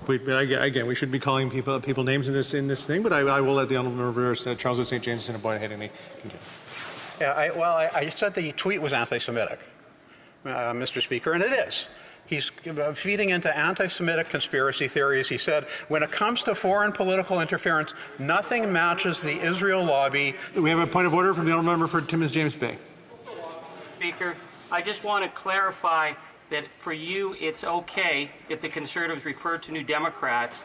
Again, we shouldn't be calling people names in this thing, but I will let the honourable member Charles Wood St. James and Boyd Headingley continue. Yeah, I said the tweet was anti-Semitic, Mr. Speaker, and it is. He's feeding into anti-Semitic conspiracy theories. He said, when it comes to foreign political interference, nothing matches the Israel lobby. We have a point of order from the honourable member for Timmins James Bay. Speaker, I just want to clarify that for you, it's okay if the Conservatives refer to New Democrats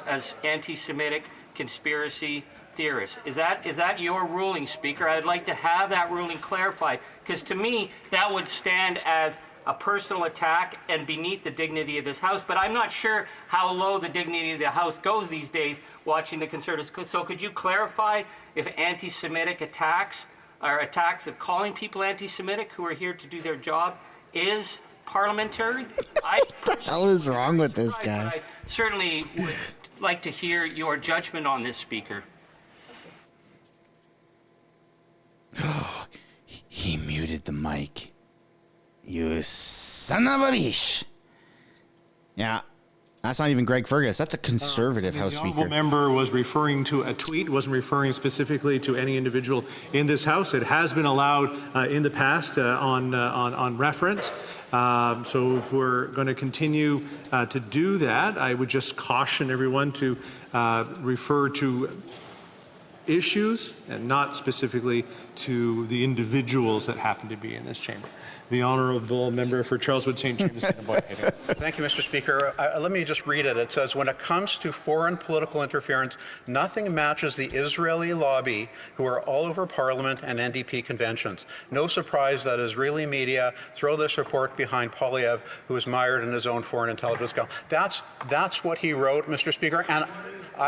as anti-Semitic conspiracy theorists. Is that your ruling, Speaker? I'd like to have that ruling clarified, because to me, that would stand as a personal attack and beneath the dignity of this House. But I'm not sure how low the dignity of the House goes these days watching the Conservatives. So could you clarify if anti-Semitic attacks or attacks of calling people anti-Semitic who are here to do their job is parliamentary? What the hell is wrong with this guy? I certainly would like to hear your judgment on this, Speaker. He muted the mic. You son of a bitch. Yeah, that's not even Greg Fergus. That's a Conservative House Speaker. The honourable member was referring to a tweet, wasn't referring specifically to any individual in this House. It has been allowed in the past on reference. So if we're going to continue to do that, I would just caution everyone to refer to issues and not specifically to the individuals that happen to be in this chamber. The honourable member for Charles Wood St. James. Thank you, Mr. Speaker. Let me just read it. It says, when it comes to foreign political interference, nothing matches the Israeli lobby, who are all over Parliament and NDP conventions. No surprise that Israeli media throw this report behind Poilievre, who is mired in his own foreign intelligence scandal. That's what he wrote, Mr. Speaker. And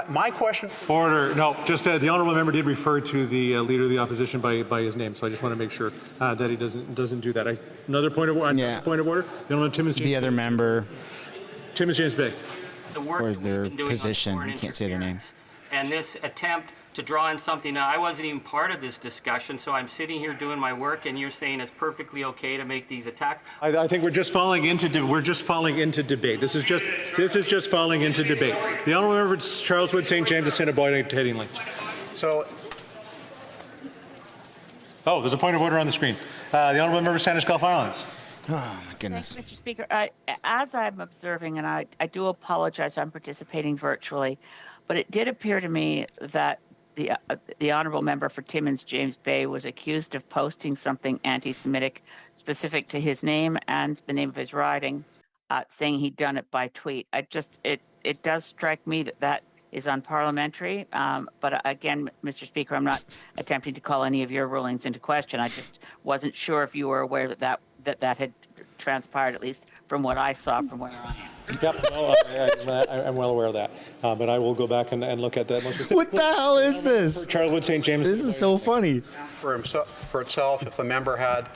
my question... Order. No, just the honourable member did refer to the Leader of the Opposition by his name, so I just want to make sure that he doesn't do that. Another point of order. Yeah. Point of order. The honourable Timmins James. The other member. Timmins James Bay. The work Or their position. You can't say their name. And this attempt to draw in something. Now, I wasn't even part of this discussion, so I'm sitting here doing my work, and you're saying it's perfectly okay to make these attacks. I think we're just falling into debate. This is just falling into debate. The honourable member Charles Wood St. James and Boyd Headingley. So, there's a point of order on the screen. The honourable member Sandwich Gulf Islands. Oh, my goodness. Thanks, Mr. Speaker. As I'm observing, and I do apologize, I'm participating virtually, but it did appear to me that the honourable member for Timmins James Bay was accused of posting something anti-Semitic specific to his name and the name of his riding, saying he'd done it by tweet. It does strike me that is unparliamentary. But again, Mr. Speaker, I'm not attempting to call any of your rulings into question. I just wasn't sure if you were aware that had transpired, at least from what I saw from where I am. Yep, I'm well aware of that. But I will go back and look at that. What the hell is this? Charles Wood St. James. This is so funny. for itself, if the member had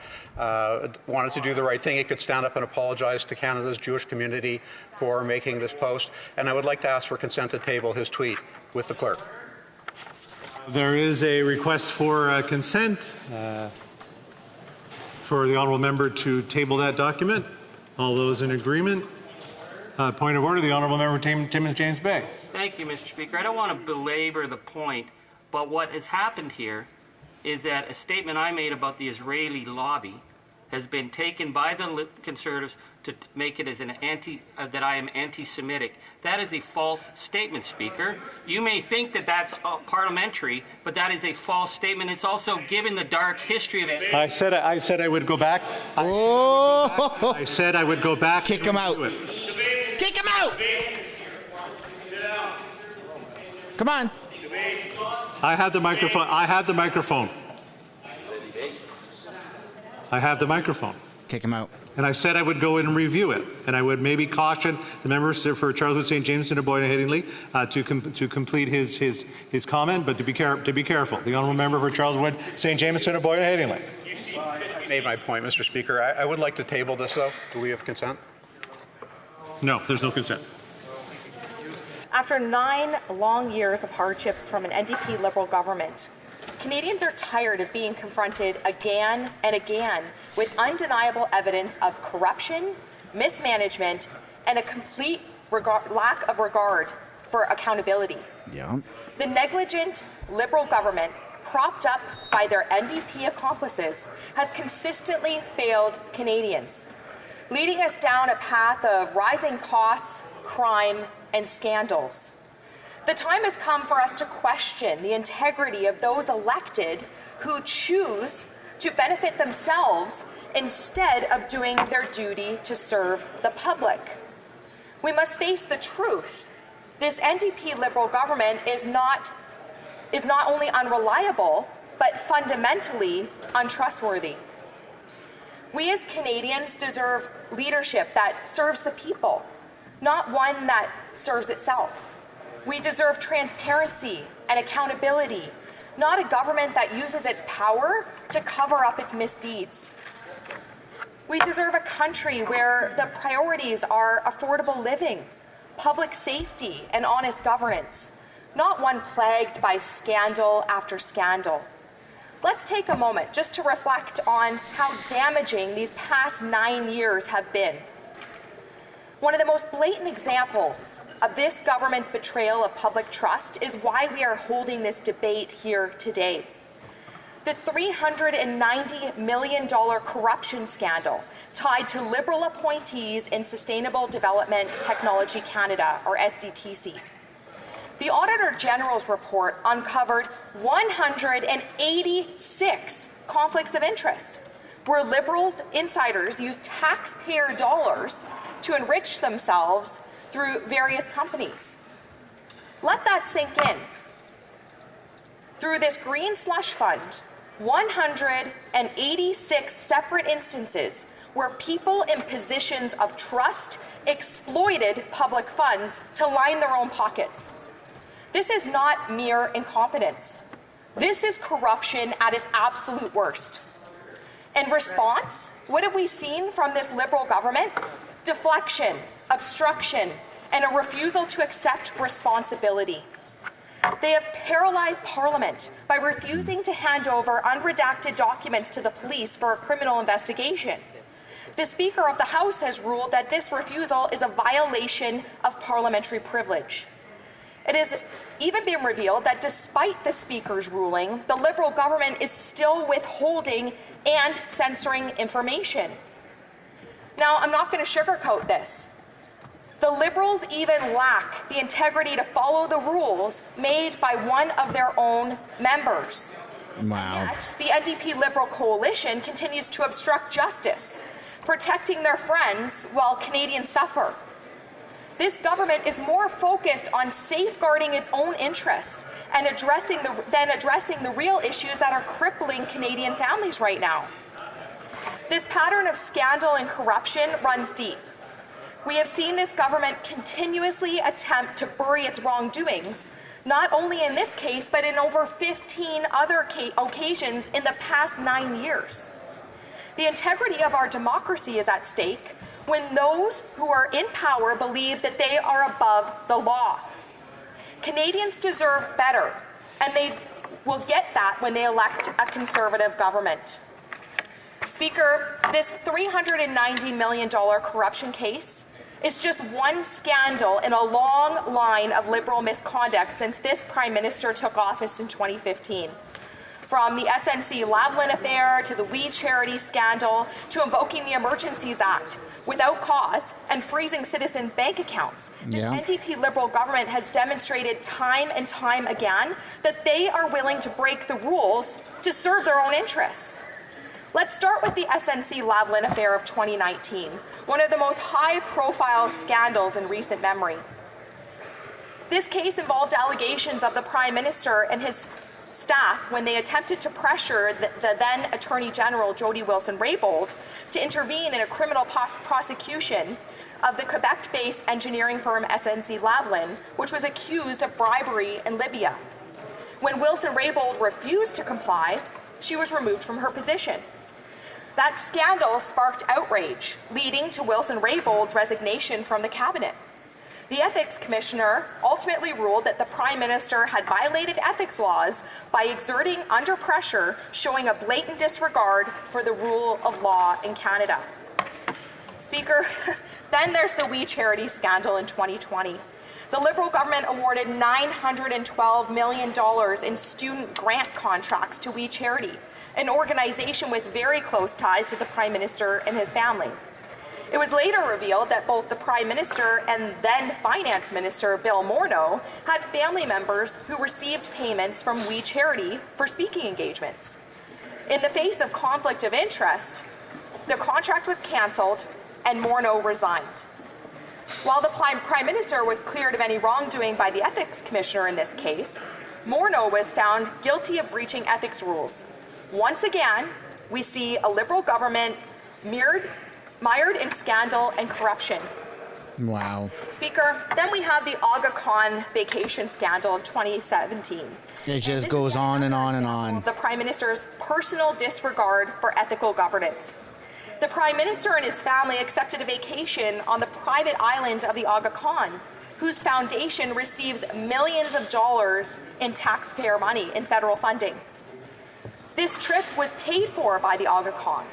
wanted to do the right thing, he could stand up and apologize to Canada's Jewish community for making this post. And I would like to ask for consent to table his tweet with the clerk. There is a request for consent for the honourable member to table that document. All those in agreement? Point of order, the honourable member Timmins James Bay. Thank you, Mr. Speaker. I don't want to belabor the point, but what has happened here is that a statement I made about the Israeli lobby has been taken by the Conservatives to make it as an that I am anti-Semitic. That is a false statement, Speaker. You may think that that's parliamentary, but that is a false statement. It's also given the dark history of it. I said I would go back. I said I would go back. Kick him out. Kick him out. Come on. I have the microphone. I have the microphone. I have the microphone. Kick him out. And I said I would go in and review it, and I would maybe caution the members for Charles Wood St. James and Boyd Headingley to complete his comment, but to be careful. The honourable member for Charles Wood St. James and Boyd Headingley. I made my point, Mr. Speaker. I would like to table this, though. Do we have consent? No, there's no consent. After 9 long years of hardships from an NDP Liberal government, Canadians are tired of being confronted again and again with undeniable evidence of corruption, mismanagement, and a complete lack of regard for accountability. Yeah. The negligent Liberal government, propped up by their NDP accomplices, has consistently failed Canadians, leading us down a path of rising costs, crime, and scandals. The time has come for us to question the integrity of those elected who choose to benefit themselves instead of doing their duty to serve the public. We must face the truth. This NDP Liberal government is not only unreliable, but fundamentally untrustworthy. We as Canadians deserve leadership that serves the people, not one that serves itself. We deserve transparency and accountability, not a government that uses its power to cover up its misdeeds. We deserve a country where the priorities are affordable living, public safety, and honest governance, not one plagued by scandal after scandal. Let's take a moment just to reflect on how damaging these past 9 years have been. One of the most blatant examples of this government's betrayal of public trust is why we are holding this debate here today. The $390 million corruption scandal tied to Liberal appointees in Sustainable Development Technology Canada, or SDTC. The Auditor General's report uncovered 186 conflicts of interest, where Liberals insiders used taxpayer dollars to enrich themselves through various companies. Let that sink in. Through this green slush fund, 186 separate instances where people in positions of trust exploited public funds to line their own pockets. This is not mere incompetence. This is corruption at its absolute worst. In response, what have we seen from this Liberal government? Deflection, obstruction, and a refusal to accept responsibility. They have paralyzed Parliament by refusing to hand over unredacted documents to the police for a criminal investigation. The Speaker of the House has ruled that this refusal is a violation of parliamentary privilege. It has even been revealed that despite the Speaker's ruling, the Liberal government is still withholding and censoring information. Now, I'm not going to sugarcoat this. The Liberals even lack the integrity to follow the rules made by one of their own members. Wow. Yet, the NDP Liberal coalition continues to obstruct justice, protecting their friends while Canadians suffer. This government is more focused on safeguarding its own interests and addressing the real issues that are crippling Canadian families right now. This pattern of scandal and corruption runs deep. We have seen this government continuously attempt to bury its wrongdoings, not only in this case, but in over 15 other occasions in the past 9 years. The integrity of our democracy is at stake when those who are in power believe that they are above the law. Canadians deserve better, and they will get that when they elect a Conservative government. Speaker, this $390 million corruption case is just one scandal in a long line of Liberal misconduct since this Prime Minister took office in 2015. From the SNC Lavalin affair to the We Charity scandal to invoking the Emergencies Act without cause and freezing citizens' bank accounts. This NDP Liberal government has demonstrated time and time again that they are willing to break the rules to serve their own interests. Let's start with the SNC Lavalin affair of 2019, one of the most high-profile scandals in recent memory. This case involved allegations of the Prime Minister and his staff when they attempted to pressure the then Attorney General Jody Wilson-Raybould to intervene in a criminal prosecution of the Quebec-based engineering firm SNC Lavalin, which was accused of bribery in Libya. When Wilson-Raybould refused to comply, she was removed from her position. That scandal sparked outrage, leading to Wilson-Raybould's resignation from the cabinet. The Ethics Commissioner ultimately ruled that the Prime Minister had violated ethics laws by exerting under pressure, showing a blatant disregard for the rule of law in Canada. Speaker, Then there's the We Charity scandal in 2020. The Liberal government awarded $912 million in student grant contracts to We Charity, an organization with very close ties to the Prime Minister and his family. It was later revealed that both the Prime Minister and then Finance Minister Bill Morneau had family members who received payments from We Charity for speaking engagements. In the face of conflict of interest, the contract was cancelled and Morneau resigned. While the Prime Minister was cleared of any wrongdoing by the Ethics Commissioner in this case, Morneau was found guilty of breaching ethics rules. Once again, we see a Liberal government mired in scandal and corruption. Wow. Speaker, then we have the ArriveCan vacation scandal of 2017. It just goes on and on and on. The Prime Minister's personal disregard for ethical governance. The Prime Minister and his family accepted a vacation on the private island of the ArriveCan, whose foundation receives millions of dollars in taxpayer money in federal funding. This trip was paid for by the ArriveCan,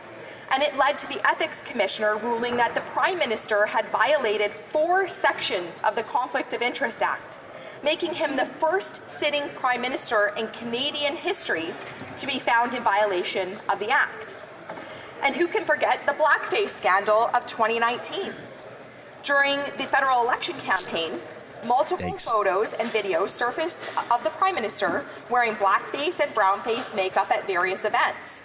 and it led to the Ethics Commissioner ruling that the Prime Minister had violated 4 sections of the Conflict of Interest Act, making him the first sitting Prime Minister in Canadian history to be found in violation of the Act. And who can forget the blackface scandal of 2019? During the federal election campaign, multiple photos and videos surfaced of the Prime Minister wearing blackface and brownface makeup at various events.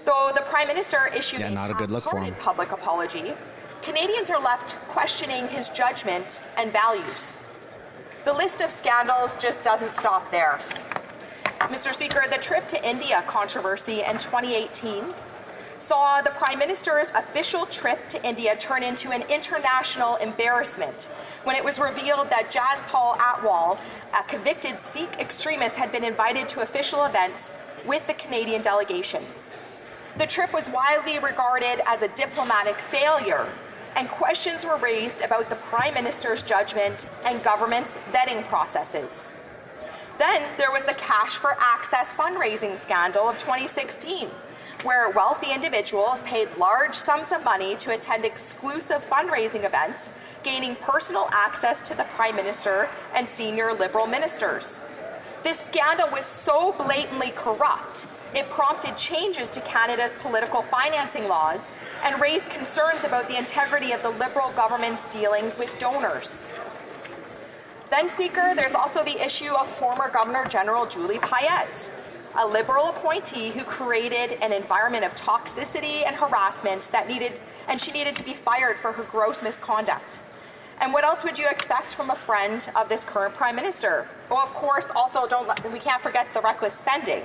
Though the Prime Minister issued a public apology, Canadians are left questioning his judgment and values. The list of scandals just doesn't stop there. Mr. Speaker, the trip to India controversy in 2018 saw the Prime Minister's official trip to India turn into an international embarrassment when it was revealed that Jaspal Atwal, a convicted Sikh extremist, had been invited to official events with the Canadian delegation. The trip was widely regarded as a diplomatic failure, and questions were raised about the Prime Minister's judgment and government's vetting processes. Then there was the Cash for Access fundraising scandal of 2016, where wealthy individuals paid large sums of money to attend exclusive fundraising events, gaining personal access to the Prime Minister and senior Liberal ministers. This scandal was so blatantly corrupt, it prompted changes to Canada's political financing laws and raised concerns about the integrity of the Liberal government's dealings with donors. Then, Speaker, there's also the issue of former Governor General Julie Payette, a Liberal appointee who created an environment of toxicity and harassment she needed to be fired for her gross misconduct. And what else would you expect from a friend of this current Prime Minister? Well, of course, also we can't forget the reckless spending.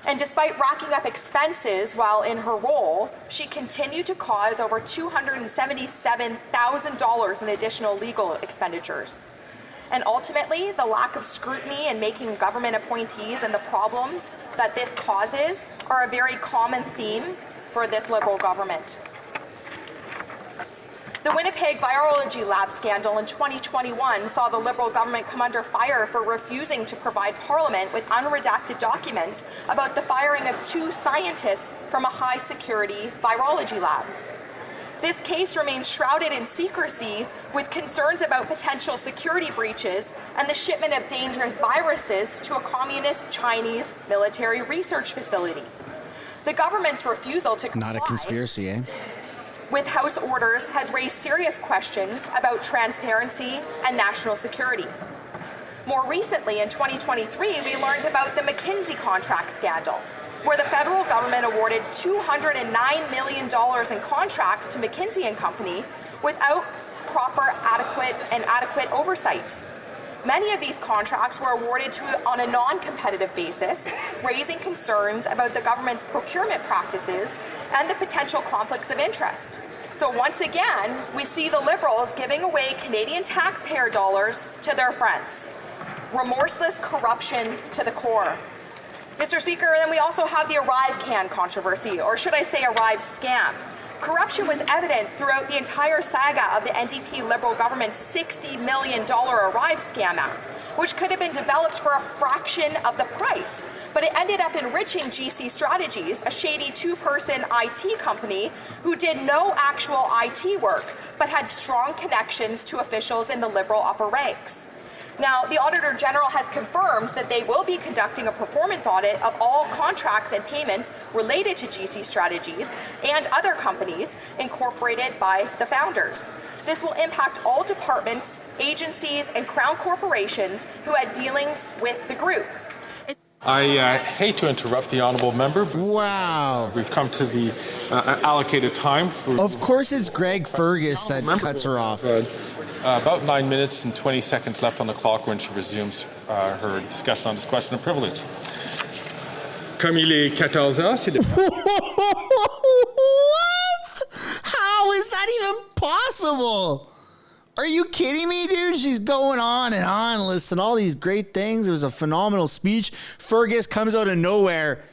And despite racking up expenses while in her role, she continued to cause over $277,000 in additional legal expenditures. And ultimately, the lack of scrutiny in making government appointees and the problems that this causes are a very common theme for this Liberal government. The Winnipeg Virology Lab scandal in 2021 saw the Liberal government come under fire for refusing to provide Parliament with unredacted documents about the firing of 2 scientists from a high-security virology lab. This case remains shrouded in secrecy, with concerns about potential security breaches and the shipment of dangerous viruses to a communist Chinese military research facility. The government's refusal to comply Not a conspiracy, eh? with House orders has raised serious questions about transparency and national security. More recently, in 2023, we learned about the McKinsey contract scandal, where the federal government awarded $209 million in contracts to McKinsey & Company without proper, adequate oversight. Many of these contracts were awarded on a non-competitive basis, raising concerns about the government's procurement practices and the potential conflicts of interest. So once again, we see the Liberals giving away Canadian taxpayer dollars to their friends. Remorseless corruption to the core. Mr. Speaker, then we also have the ArriveCan controversy, or should I say Arrive scam. Corruption was evident throughout the entire saga of the NDP Liberal government's $60 million Arrive scam app, which could have been developed for a fraction of the price. But it ended up enriching GC Strategies, a shady two-person IT company who did no actual IT work, but had strong connections to officials in the Liberal upper ranks. Now, the Auditor General has confirmed that they will be conducting a performance audit of all contracts and payments related to GC Strategies and other companies incorporated by the founders. This will impact all departments, agencies, and Crown corporations who had dealings with the group. I hate to interrupt the honourable member. Wow. We've come to the allocated time. Of course it's Greg Fergus that cuts her off. About 9 minutes and 20 seconds left on the clock when she resumes her discussion on this question of privilege. Comme il est 14 heures, c'est What? How is that even possible? Are you kidding me, dude? She's going on and on, listing all these great things. It was a phenomenal speech. Fergus comes out of nowhere.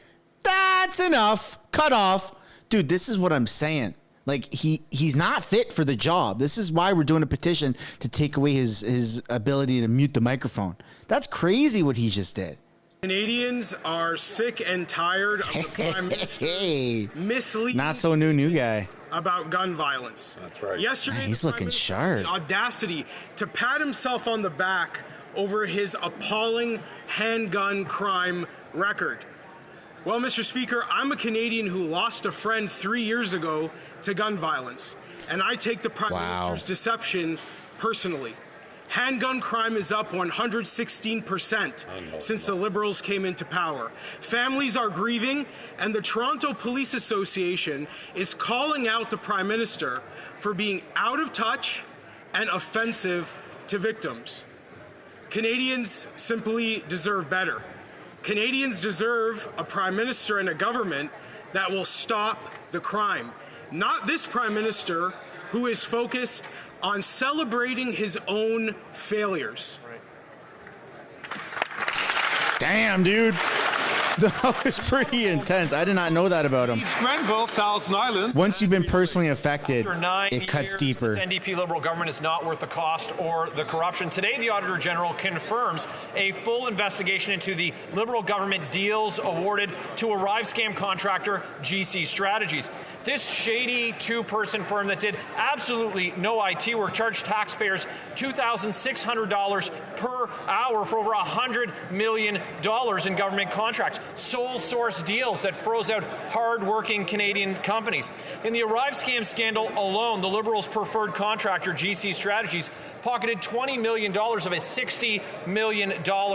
That's enough. Cut off. Dude, this is what I'm saying. Like, he's not fit for the job. This is why we're doing a petition to take away his ability to mute the microphone. That's crazy what he just did. Canadians are sick and tired of the Prime Minister's misleading Not so new guy. about gun violence. That's right. Yesterday, Man, he's the Prime looking Minister sharp. had the audacity to pat himself on the back over his appalling handgun crime record. Well, Mr. Speaker, I'm a Canadian who lost a friend 3 years ago to gun violence, and I take the Prime Minister's deception personally. Handgun crime is up 116% since the Liberals came into power. Families are grieving, and the Toronto Police Association is calling out the Prime Minister for being out of touch and offensive to victims. Canadians simply deserve better. Canadians deserve a Prime Minister and a government that will stop the crime. Not this Prime Minister who is focused on celebrating his own failures. Damn, dude. That was pretty intense. I did not know that about him. Grenville, Thousand Island. Once you've been personally affected, After 9 it cuts years, deeper. This NDP Liberal government is not worth the cost or the corruption. Today, the Auditor General confirms a full investigation into the Liberal government deals awarded to ArriveCan contractor GC Strategies. This shady two-person firm that did absolutely no IT work charged taxpayers $2,600 per hour for over $100 million in government contracts. Sole source deals that froze out hard-working Canadian companies. In the ArriveCan scandal alone, the Liberals' preferred contractor, GC Strategies, pocketed $20 million of a $60 million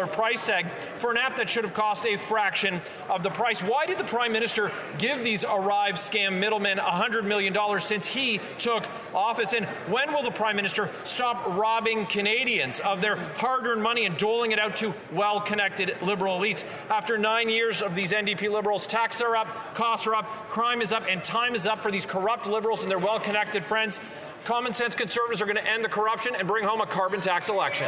price tag for an app that should have cost a fraction of the price. Why did the Prime Minister give these ArriveCan middlemen $100 million since he took office? And when will the Prime Minister stop robbing Canadians of their hard-earned money and doling it out to well-connected Liberal elites? After 9 years of these NDP Liberals, taxes are up, costs are up, crime is up, and time is up for these corrupt Liberals and their well-connected friends. Common sense Conservatives are going to end the corruption and bring home a carbon tax election.